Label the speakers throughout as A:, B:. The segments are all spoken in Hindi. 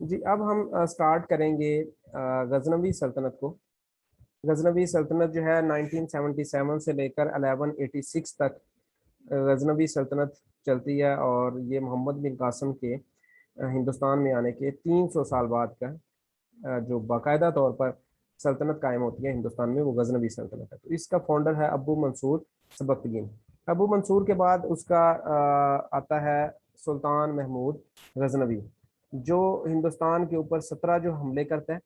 A: जी, अब हम स्टार्ट करेंगे गजनवी सल्तनत को। गजनवी सल्तनत जो है 1977 से लेकर 1186 तक गजनवी सल्तनत चलती है, और ये मोहम्मद बिन कासिम के हिंदुस्तान में आने के 300 साल बाद का जो बाकायदा तौर पर सल्तनत कायम होती है हिंदुस्तान में, वो गजनवी सल्तनत है। तो इसका फाउंडर है अबू मंसूर सबकतगीन। अबू मंसूर के बाद उसका आता है सुल्तान महमूद गजनवी, जो हिंदुस्तान के ऊपर 17 जो हमले करता है।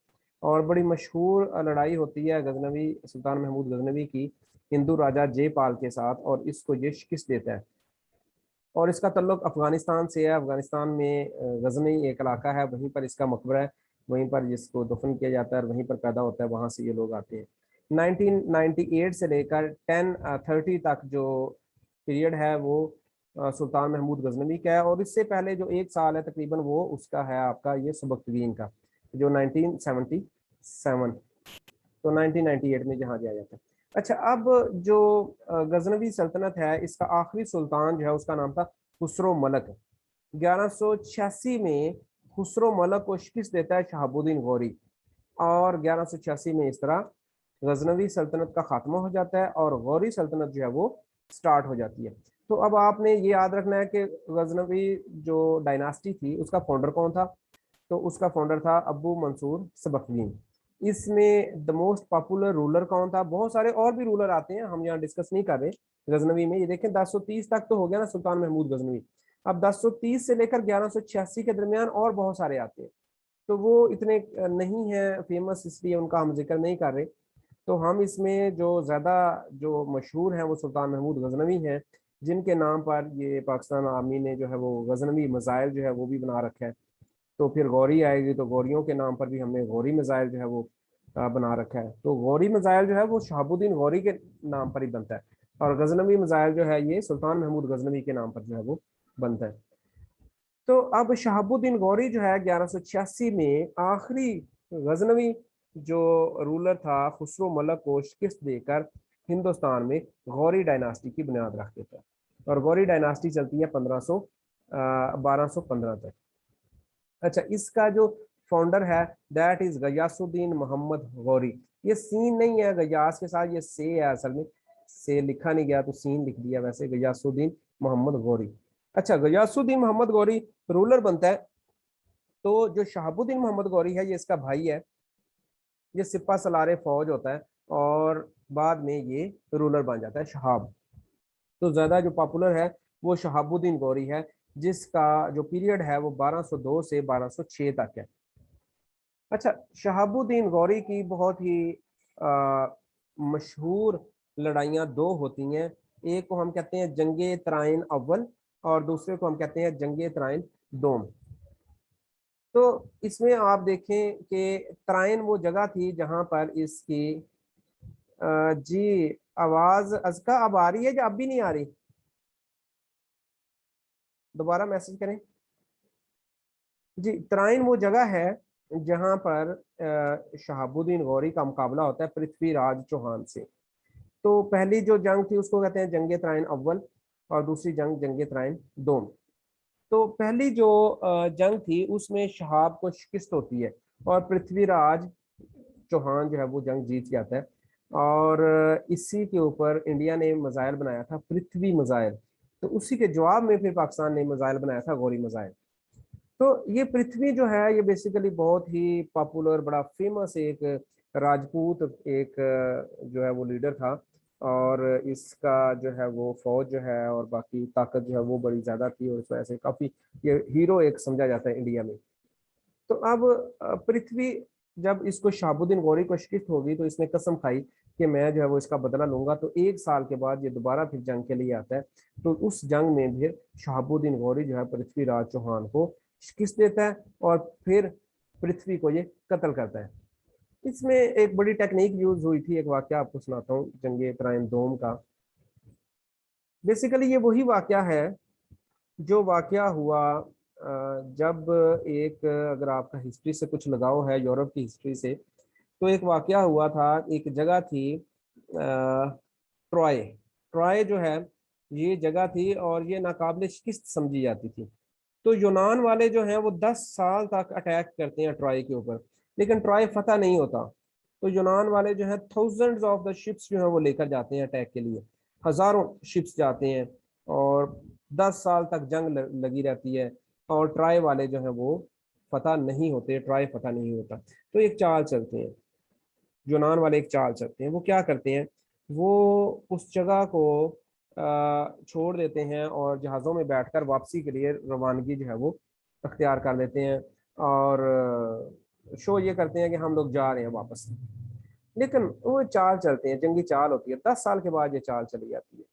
A: और बड़ी मशहूर लड़ाई होती है गजनवी सुल्तान महमूद गजनवी की हिंदू राजा जयपाल के साथ, और इसको ये शिकस्त देता है। और इसका तल्लुक अफगानिस्तान से है। अफगानिस्तान में गजनी एक इलाका है, वहीं पर इसका मकबरा है, वहीं पर जिसको दफन किया जाता है और वहीं पर पैदा होता है, वहाँ से ये लोग आते हैं। 1998 से लेकर 1030 तक जो पीरियड है वो सुल्तान महमूद गजनवी का है। और इससे पहले जो एक साल है तकरीबन, वो उसका है आपका ये सबकतगीन का, जो 1977, तो 1998 में जहाँ दिया जाता है। अच्छा, अब जो गजनवी सल्तनत है, इसका आखिरी सुल्तान जो है उसका नाम था खुसरो मलक। 1186 में खुसरो मलक को शिकस्त देता है शहाबुद्दीन गौरी, और 1186 में इस तरह गजनवी सल्तनत का खात्मा हो जाता है और गौरी सल्तनत जो है वो स्टार्ट हो जाती है। तो अब आपने ये याद रखना है कि गजनवी जो डायनास्टी थी उसका फाउंडर कौन था। तो उसका फाउंडर था अबू मंसूर सबकतगीन। इसमें द मोस्ट पॉपुलर रूलर कौन था। बहुत सारे और भी रूलर आते हैं, हम यहाँ डिस्कस नहीं कर रहे। गजनवी में ये देखें 1030 तक तो हो गया ना सुल्तान महमूद गजनवी। अब 1030 से लेकर 1186 के दरमियान और बहुत सारे आते हैं, तो वो इतने नहीं है फेमस, इसलिए उनका हम जिक्र नहीं कर रहे। तो हम इसमें जो ज़्यादा जो मशहूर हैं वो सुल्तान महमूद गजनवी हैं, जिनके नाम पर ये पाकिस्तान आर्मी ने जो है वो गजनवी मिसाइल जो है वो भी बना रखा है। तो फिर गौरी आएगी तो गौरियों के नाम पर भी हमने गौरी मिसाइल जो है वो बना रखा है। तो गौरी मिसाइल जो है वो शहाबुद्दीन गौरी के नाम पर ही बनता है, और गजनवी मिसाइल जो है ये सुल्तान महमूद गजनवी के नाम पर जो है वो बनता है। तो अब शहाबुद्दीन गौरी जो है 1186 में आखिरी गजनवी जो रूलर था खुसरो मलक को शिकस्त देकर हिंदुस्तान में गौरी डायनास्टी की बुनियाद रख देता है। और गौरी डायनास्टी चलती है 1215 तक। अच्छा, इसका जो फाउंडर है दैट इज गयासुद्दीन मोहम्मद गौरी। ये सीन नहीं है गयास के साथ, ये से है असल में, से लिखा नहीं गया तो सीन लिख दिया, वैसे गयासुद्दीन मोहम्मद गौरी। अच्छा, गयासुद्दीन मोहम्मद गौरी रूलर बनता है। तो जो शहाबुद्दीन मोहम्मद गौरी है ये इसका भाई है, ये सिपा सलारे फौज होता है, और बाद में ये रूलर बन जाता है शहाब। तो ज्यादा जो पॉपुलर है वो शहाबुद्दीन गौरी है, जिसका जो पीरियड है वो 1202 से 1206 तक है। अच्छा, शहाबुद्दीन गौरी की बहुत ही मशहूर लड़ाइयाँ दो होती हैं। एक को हम कहते हैं जंगे तराइन अव्वल, और दूसरे को हम कहते हैं जंगे तराइन दोम। तो इसमें आप देखें कि तराइन वो जगह थी जहां पर इसकी जी, आवाज अजका अब आ रही है या अब भी नहीं आ रही, दोबारा मैसेज करें। जी, तराइन वो जगह है जहां पर शहाबुद्दीन गौरी का मुकाबला होता है पृथ्वीराज चौहान से। तो पहली जो जंग थी उसको कहते हैं जंगे तराइन अव्वल, और दूसरी जंग जंगे तराइन दोम। तो पहली जो जंग थी उसमें शहाब को शिकस्त होती है, और पृथ्वीराज चौहान जो है वो जंग जीत जाता है। और इसी के ऊपर इंडिया ने मिसाइल बनाया था पृथ्वी मिसाइल। तो उसी के जवाब में फिर पाकिस्तान ने मिसाइल बनाया था गौरी मिसाइल। तो ये पृथ्वी जो है ये बेसिकली बहुत ही पॉपुलर, बड़ा फेमस एक राजपूत एक जो है वो लीडर था। और इसका जो है वो फौज जो है और बाकी ताकत जो है वो बड़ी ज्यादा थी, और इस वजह से काफी ये हीरो एक समझा जाता है इंडिया में। तो अब पृथ्वी जब इसको शहाबुद्दीन गौरी को शिकस्त होगी तो इसने कसम खाई कि मैं जो है वो इसका बदला लूंगा। तो एक साल के बाद ये दोबारा फिर जंग के लिए आता है। तो उस जंग में भी शहाबुद्दीन गौरी जो है पृथ्वीराज चौहान को शिकस्त देता है, और फिर पृथ्वी को ये कत्ल करता है। इसमें एक बड़ी टेक्निक यूज हुई थी, एक वाक्य आपको सुनाता हूँ जंगे तराइन दोम का। बेसिकली ये वही वाक्य है जो वाकया हुआ जब एक, अगर आपका हिस्ट्री से कुछ लगाव है यूरोप की हिस्ट्री से, तो एक वाकया हुआ था। एक जगह थी ट्रॉय। ट्रॉय जो है ये जगह थी और ये नाकाबिल शिकस्त समझी जाती थी। तो यूनान वाले जो हैं वो 10 साल तक अटैक करते हैं ट्रॉय के ऊपर, लेकिन ट्रॉय फतह नहीं होता। तो यूनान वाले जो है थाउजेंड्स ऑफ द शिप्स जो है वो लेकर जाते हैं अटैक के लिए, हजारों शिप्स जाते हैं, और 10 साल तक जंग लगी रहती है, और ट्राई वाले जो है वो फतह नहीं होते, ट्राई फतह नहीं होता। तो एक चाल चलते हैं यूनान वाले, एक चाल चलते हैं। वो क्या करते हैं, वो उस जगह को छोड़ देते हैं और जहाज़ों में बैठकर वापसी के लिए रवानगी जो है वो अख्तियार कर लेते हैं, और शो ये करते हैं कि हम लोग जा रहे हैं वापस। लेकिन वो चाल चलते हैं, जंगी चाल होती है, 10 साल के बाद ये चाल चली जाती है।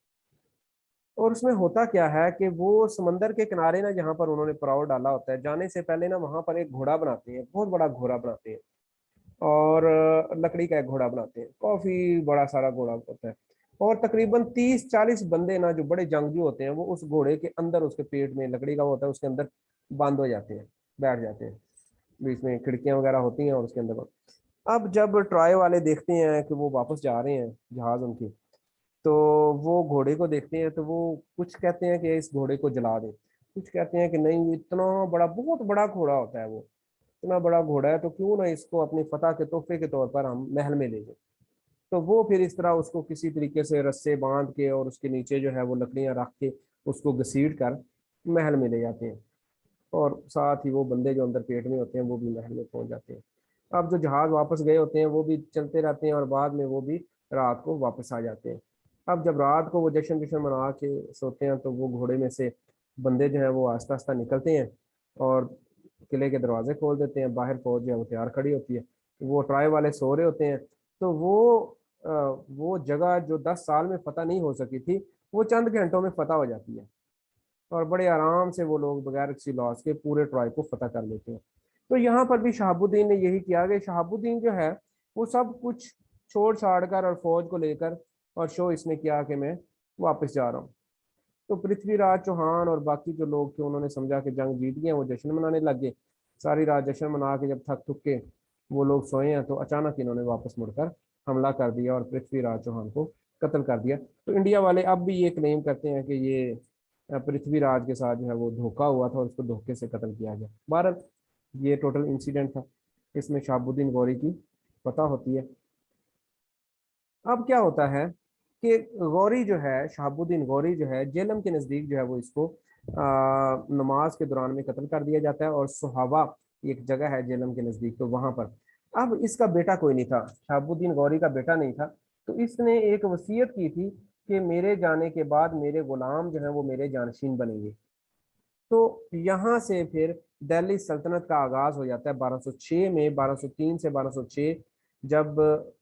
A: और उसमें होता क्या है कि वो समंदर के किनारे ना, जहाँ पर उन्होंने पड़ाव डाला होता है, जाने से पहले ना वहां पर एक घोड़ा बनाते हैं, बहुत बड़ा घोड़ा बनाते हैं, और लकड़ी का एक घोड़ा बनाते हैं, काफी बड़ा सारा घोड़ा होता है। और तकरीबन 30-40 बंदे ना, जो बड़े जंगजू होते हैं, वो उस घोड़े के अंदर, उसके पेट में लकड़ी का होता है, उसके अंदर बंद हो जाते हैं, बैठ जाते हैं, बीच में खिड़कियां वगैरह होती हैं और उसके अंदर। अब जब ट्राई वाले देखते हैं कि वो वापस जा रहे हैं जहाज उनकी, तो वो घोड़े को देखते हैं, तो वो कुछ कहते हैं कि इस घोड़े को जला दें, कुछ कहते हैं कि नहीं, इतना बड़ा, बहुत बड़ा घोड़ा होता है वो, इतना बड़ा घोड़ा है, तो क्यों ना इसको अपनी फतह के तोहफे के तौर पर हम महल में ले जाए। तो वो फिर इस तरह उसको किसी तरीके से रस्से बांध के और उसके नीचे जो है वो लकड़ियां रख के उसको घसीट कर महल में ले जाते हैं, और साथ ही वो बंदे जो अंदर पेट में होते हैं वो भी महल में पहुंच जाते हैं। अब जो जहाज वापस गए होते हैं वो भी चलते रहते हैं, और बाद में वो भी रात को वापस आ जाते हैं। अब जब रात को वो जश्न जश्न मना के सोते हैं, तो वो घोड़े में से बंदे जो हैं वो आस्ता आस्ता निकलते हैं और किले के दरवाजे खोल देते हैं। बाहर फौज जो है वो तैयार खड़ी होती है, वो ट्राई वाले सो रहे होते हैं। तो वो जगह जो 10 साल में फतह नहीं हो सकी थी, वो चंद घंटों में फतह हो जाती है, और बड़े आराम से वो लोग बगैर किसी लॉस के पूरे ट्राई को फतह कर लेते हैं। तो यहाँ पर भी शहाबुद्दीन ने यही किया कि शहाबुद्दीन जो है वो सब कुछ छोड़ छाड़ कर और फौज को लेकर, और शो इसने किया कि मैं वापस जा रहा हूँ। तो पृथ्वीराज चौहान और बाकी जो लोग थे, उन्होंने समझा कि जंग जीत गए, वो जश्न मनाने लग गए। सारी रात जश्न मना के जब थक थुक के वो लोग सोए हैं, तो अचानक इन्होंने वापस मुड़कर हमला कर दिया और पृथ्वीराज चौहान को कत्ल कर दिया। तो इंडिया वाले अब भी ये क्लेम करते हैं कि ये पृथ्वीराज के साथ जो है वो धोखा हुआ था और उसको धोखे से कत्ल किया गया। बहरहाल ये टोटल इंसिडेंट था, इसमें शहाबुद्दीन गौरी की पता होती है। अब क्या होता है कि गौरी जो है, शहाबुद्दीन गौरी जो है, जेलम के नज़दीक जो है वो इसको नमाज के दौरान में कत्ल कर दिया जाता है, और सुहावा एक जगह है जेलम के नज़दीक, तो वहां पर। अब इसका बेटा कोई नहीं था, शहाबुद्दीन गौरी का बेटा नहीं था, तो इसने एक वसीयत की थी कि मेरे जाने के बाद मेरे गुलाम जो है वो मेरे जानशीन बनेंगे। तो यहाँ से फिर दिल्ली सल्तनत का आगाज हो जाता है 1206 में। 1203 से 1206 जब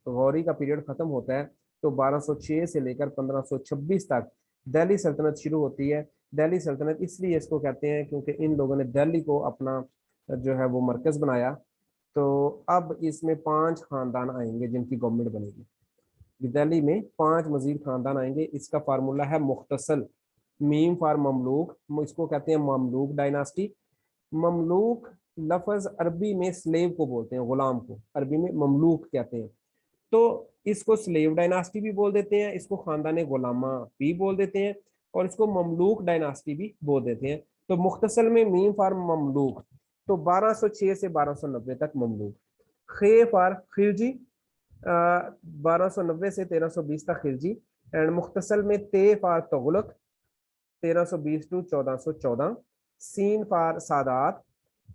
A: गौरी का पीरियड खत्म होता है, तो 1206 से लेकर 1526 तक दिल्ली सल्तनत शुरू होती है। दिल्ली सल्तनत इसलिए इसको कहते हैं क्योंकि इन लोगों ने दिल्ली को अपना जो है वो मरकज बनाया। तो अब इसमें 5 खानदान आएंगे जिनकी गवर्नमेंट बनेगी। दिल्ली में 5 मजीद खानदान आएंगे। इसका फार्मूला है मुख्तसल, मीम फॉर ममलूक, इसको कहते हैं ममलूक डायनास्टी। ममलूक लफ्ज अरबी में स्लेव को बोलते हैं, गुलाम को अरबी में ममलूक कहते हैं। तो इसको स्लेव डायनास्टी भी बोल देते हैं, इसको खानदान गुलामा भी बोल देते हैं, और इसको ममलूक डायनास्टी भी बोल देते हैं। तो मुख्तसल में मीम फॉर ममलूक, तो 1206 से 1290 तक ममलूक। खे फॉर खिलजी, 1290 से 1320 तक खिलजी। एंड मुख्तसल में ते फॉर तुगलक, 1320 टू 1414। सीन फार सादात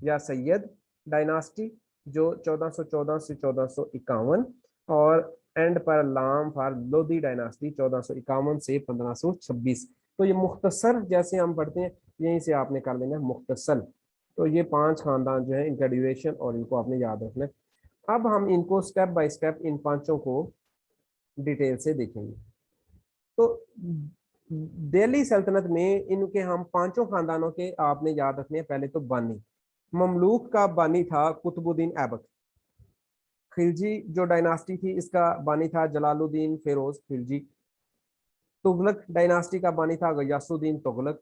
A: या सैयद डायनास्टी, जो 1414 से 1451। और एंड पर लाम फार लोधी डायनास्टी, 1451 से 1526। तो ये मुख्तसर जैसे हम पढ़ते हैं, यहीं से आपने कर लेना मुख्तसर। तो ये 5 खानदान जो है, इनका ड्यूरेशन और इनको आपने याद रखना है। अब हम इनको स्टेप बाय स्टेप इन पांचों को डिटेल से देखेंगे। तो दिल्ली सल्तनत में इनके हम पांचों खानदानों के आपने याद रखने हैं। पहले तो बानी, ममलूक का बानी था कुतुबुद्दीन ऐबक। खिलजी जो डायनास्टी थी, इसका बानी था जलालुद्दीन फिरोज खिलजी। तुगलक डायनास्टी का बानी था गयासुद्दीन तुगलक।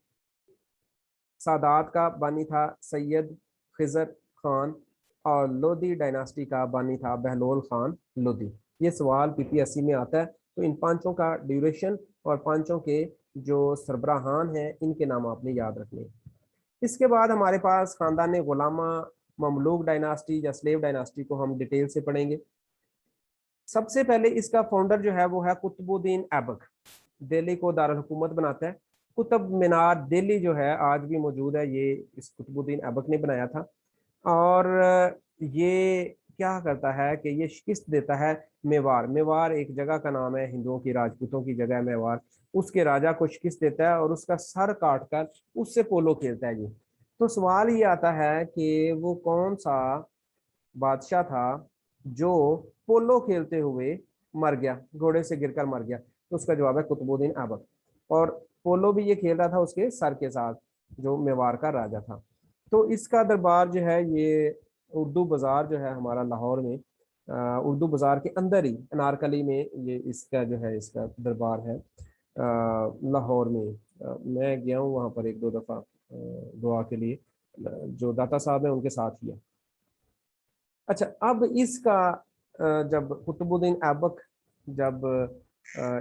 A: सादात का बानी था सैयद खिजर खान। और लोधी डायनास्टी का बानी था बहलोल खान लोधी। ये सवाल पीपीएससी में आता है। तो इन पांचों का ड्यूरेशन और पांचों के जो सरबराहान हैं, इनके नाम आपने याद रखने हैं। इसके बाद हमारे पास खानदान गुलामा ममलूक डायनास्टी या स्लेव डायनास्टी को हम डिटेल से पढ़ेंगे। सबसे पहले इसका फाउंडर जो है वो है कुतुबुद्दीन ऐबक, दिल्ली को दारुल हुकूमत बनाता है। कुतुब मीनार दिल्ली जो है आज भी मौजूद है, ये इस कुतुबुद्दीन ऐबक ने बनाया था। और ये क्या करता है कि ये शिकस्त देता है मेवार। मेवार एक जगह का नाम है, हिंदुओं की राजपूतों की जगह है मेवार। उसके राजा को शिकस्त देता है और उसका सर काट कर उससे पोलो खेलता है। ये तो सवाल ये आता है कि वो कौन सा बादशाह था जो पोलो खेलते हुए मर गया, घोड़े से गिरकर मर गया। तो उसका जवाब है कुतुबुद्दीन ऐबक। और पोलो भी ये खेल रहा था उसके सर के साथ, जो मेवाड़ का राजा था। तो इसका दरबार जो है ये उर्दू बाजार जो है हमारा लाहौर में, उर्दू बाजार के अंदर ही अनारकली में ये इसका जो है इसका दरबार है लाहौर में। मैं गया हूँ वहाँ पर एक दो दफ़ा दुआ के लिए, जो दाता साहब हैं उनके साथ ही है। अच्छा, अब इसका जब कुतुबुद्दीन ऐबक जब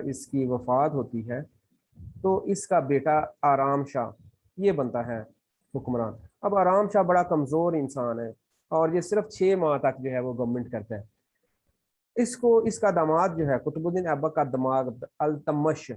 A: इसकी वफात होती है तो इसका बेटा आराम शाह ये बनता है हुक्मरान। अब आराम शाह बड़ा कमज़ोर इंसान है और ये सिर्फ 6 माह तक जो है वो गवर्नमेंट करता है। इसको इसका दामाद जो है कुतुबुद्दीन ऐबक का दामाद अल्तमश,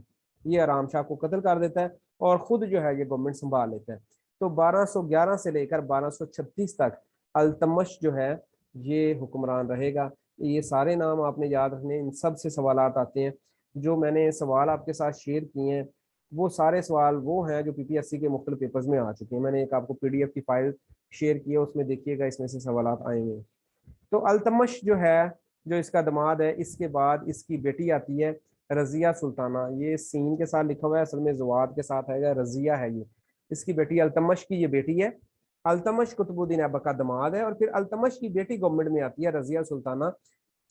A: ये आराम शाह को कत्ल कर देता है और खुद जो है ये गवर्नमेंट संभाल लेता है। तो 1211 से लेकर 1236 तक अल्तमश जो है ये हुक्मरान रहेगा। ये सारे नाम आपने याद रखने, इन सब से सवालात आते हैं। जो मैंने सवाल आपके साथ शेयर किए हैं वो सारे सवाल वो हैं जो पीपीएससी के मुख्तलिफ पेपर्स में आ चुके हैं। मैंने एक आपको पीडीएफ की फाइल शेयर की है, उसमें देखिएगा, इसमें से सवालात आएंगे। तो अल्तमश जो है, जो इसका दामाद है, इसके बाद इसकी बेटी आती है रजिया सुल्ताना। ये सीन के साथ लिखा हुआ है, असल में जवाद के साथ आएगा, रजिया है ये इसकी बेटी। अल्तमश की ये बेटी है। अल्तमश कुतुबुद्दीन ऐबक का दामाद है और फिर अल्तमश की बेटी गवर्नमेंट में आती है रजिया सुल्ताना।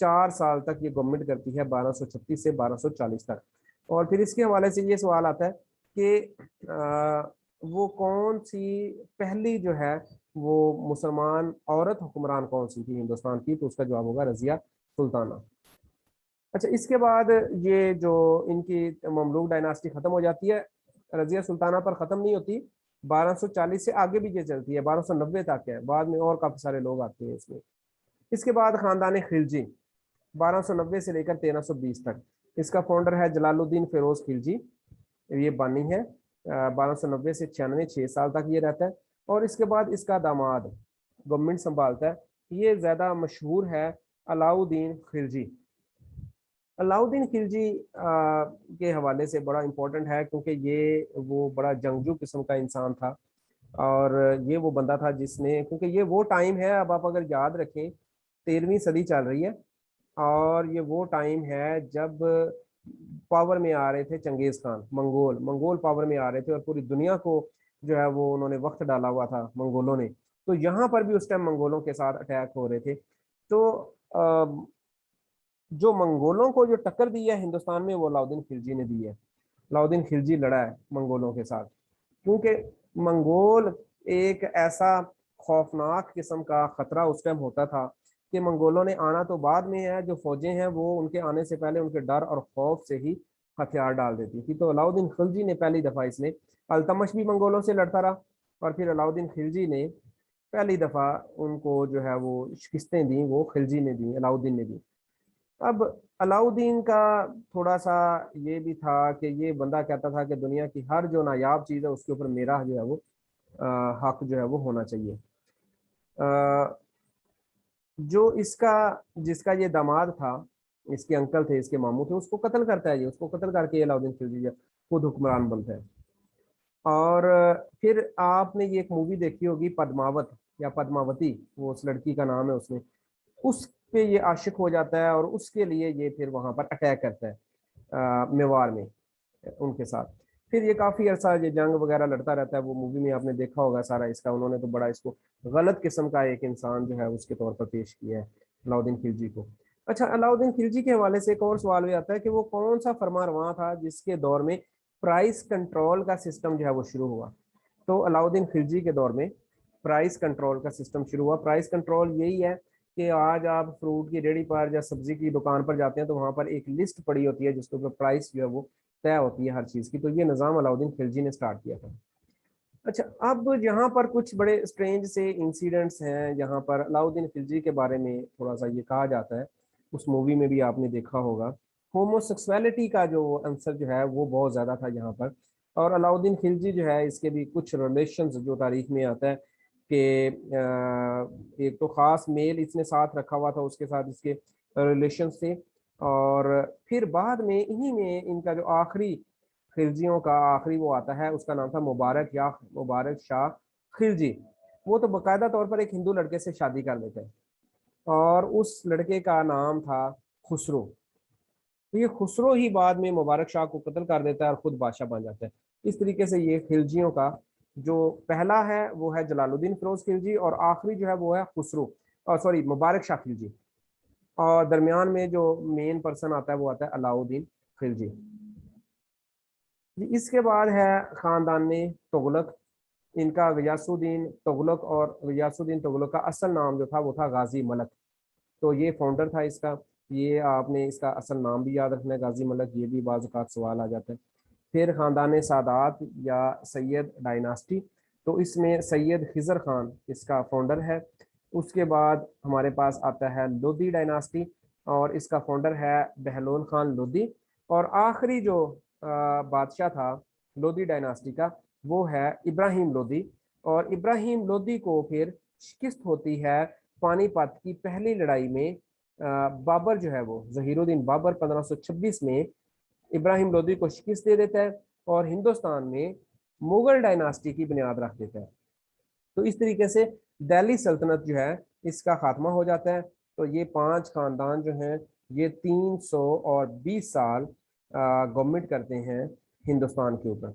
A: 4 साल तक ये गवर्नमेंट करती है 1236 से 1240 तक। और फिर इसके हवाले से ये सवाल आता है कि वो कौन सी पहली जो है वो मुसलमान औरत हुक्मरान कौन सी थी हिंदुस्तान की, तो उसका जवाब होगा रजिया सुल्ताना। अच्छा, इसके बाद ये जो इनकी ममलूक डायनास्टी खत्म हो जाती है, रजिया सुल्ताना पर खत्म नहीं होती, 1240 से आगे भी ये चलती है, 1290 तक है, बाद में और काफी सारे लोग आते हैं इसमें। इसके बाद खानदान खिलजी 1290 से लेकर 1320 तक। इसका फाउंडर है जलालुद्दीन फिरोज खिलजी, ये बानी है। 1290 से 96, 6 साल तक ये रहता है। और इसके बाद इसका दामाद गवर्नमेंट संभालता है, ये ज्यादा मशहूर है, अलाउद्दीन खिलजी। अलाउद्दीन खिलजी के हवाले से बड़ा इम्पोर्टेंट है क्योंकि ये वो बड़ा जंगजू किस्म का इंसान था। और ये वो बंदा था जिसने, क्योंकि ये वो टाइम है, अब आप अगर याद रखें 13वीं सदी चल रही है और ये वो टाइम है जब पावर में आ रहे थे Genghis Khan, Mongol Mongol power में आ रहे थे और पूरी दुनिया को जो है वो उन्होंने वक्त डाला हुआ था मंगोलों ने। तो यहाँ पर भी उस टाइम मंगोलों के साथ अटैक हो रहे थे। तो जो मंगोलों को जो टक्कर दी है हिंदुस्तान में वो अलाउद्दीन खिलजी ने दी है। अलाउद्दीन खिलजी लड़ा है मंगोलों के साथ, क्योंकि मंगोल एक ऐसा खौफनाक किस्म का खतरा उस टाइम होता था कि मंगोलों ने आना तो बाद में है, जो फौजें हैं वो उनके आने से पहले उनके डर और खौफ से ही हथियार डाल देती थी। तो अलाउद्दीन खिलजी ने पहली दफा इसने, अल्तमश भी मंगोलों से लड़ता रहा और फिर अलाउद्दीन खिलजी ने पहली दफा उनको जो है वो शिकस्तें दी, वो खिलजी ने दी, अलाउद्दीन ने दी। अब अलाउद्दीन का थोड़ा सा ये भी था कि ये बंदा कहता था कि दुनिया की हर जो नायाब चीज़ है उसके ऊपर मेरा जो है वो हक जो है वो होना चाहिए। जो इसका जिसका ये दामाद था, इसके अंकल थे, इसके मामू थे, उसको कत्ल करता है ये, उसको कत्ल करके अलाउद्दीन खिलजी जो खुद हुक्मरान बनता है। और फिर आपने ये एक मूवी देखी होगी पद्मावत या पद्मावती, वो उस लड़की का नाम है, उसमें उस पे ये आशिक हो जाता है और उसके लिए ये फिर वहां पर अटैक करता है मेवाड़ में उनके साथ। फिर ये काफी अरसा ये जंग वगैरह लड़ता रहता है, वो मूवी में आपने देखा होगा सारा इसका। उन्होंने तो बड़ा इसको गलत किस्म का एक इंसान जो है उसके तौर पर पेश किया है अलाउद्दीन खिलजी को। अच्छा, अलाउद्दीन खिलजी के हवाले से एक और सवाल भी आता है कि वो कौन सा फरमानरवा था जिसके दौर में प्राइस कंट्रोल का सिस्टम जो है वो शुरू हुआ। तो अलाउद्दीन खिलजी के दौर में प्राइस कंट्रोल का सिस्टम शुरू हुआ। प्राइस कंट्रोल यही है कि आज आप फ्रूट की रेडी पर या सब्जी की दुकान पर जाते हैं तो वहां पर एक लिस्ट पड़ी होती है जिसके ऊपर प्राइस जो है वो तय होती है हर चीज की। तो ये निज़ाम अलाउद्दीन खिलजी ने स्टार्ट किया था। अच्छा, अब यहाँ पर कुछ बड़े स्ट्रेंज से इंसिडेंट्स हैं। यहाँ पर अलाउद्दीन खिलजी के बारे में थोड़ा सा ये कहा जाता है, उस मूवी में भी आपने देखा होगा, होमोसेक्सुअलिटी का जो आंसर जो है वो बहुत ज़्यादा था यहाँ पर। और अलाउद्दीन खिलजी जो है, इसके भी कुछ रिलेशंस जो तारीख में आता है कि एक तो ख़ास मेल इसने साथ रखा हुआ था, उसके साथ इसके रिलेशन थे। और फिर बाद में इन्हीं में इनका जो आखिरी खिलजियों का आखिरी वो आता है, उसका नाम था मुबारक या मुबारक शाह खिलजी। वो तो बाकायदा तौर पर एक हिंदू लड़के से शादी कर लेते हैं, और उस लड़के का नाम था खुसरो। तो ये खुसरो ही बाद में मुबारक शाह को कत्ल कर देता है और खुद बादशाह बन जाता है। इस तरीके से ये खिलजियों का जो पहला है वो है जलालुद्दीन फिरोज खिलजी, और आखिरी जो है वो है खुसरो, और सॉरी मुबारक शाह खिलजी। और दरमियान में जो मेन पर्सन आता है वो आता है अलाउद्दीन खिलजी। इसके बाद है खानदान तुगलक। इनका गयासुद्दीन तुगलक, और गयासुद्दीन तुगलक का असल नाम जो था वो था गाजी मलक। तो ये फाउंडर था इसका। ये आपने इसका असल नाम भी याद रखना है, गाजी मलक, ये भी बाज़ औक़ात सवाल आ जाता है। फिर ख़ानदान सादात या सैयद डायनास्टी, तो इसमें सैयद खिज़र खान इसका फाउंडर है। उसके बाद हमारे पास आता है लोधी डायनास्टी, और इसका फाउंडर है बहलोल खान लोधी। और आखिरी जो बादशाह था लोधी डायनास्टी का, वो है इब्राहिम लोधी। और इब्राहिम लोधी को फिर शिकस्त होती है पानीपत की पहली लड़ाई में। बाबर जो है वो जहीरुद्दीन बाबर 1526 में इब्राहिम लोधी को शिकस्त दे देता है, और हिंदुस्तान में मुगल डायनास्टी की बुनियाद रख देता है। तो इस तरीके से दिल्ली सल्तनत जो है इसका खात्मा हो जाता है। तो ये पांच खानदान जो हैं ये 320 साल गवर्नमेंट करते हैं हिंदुस्तान के ऊपर।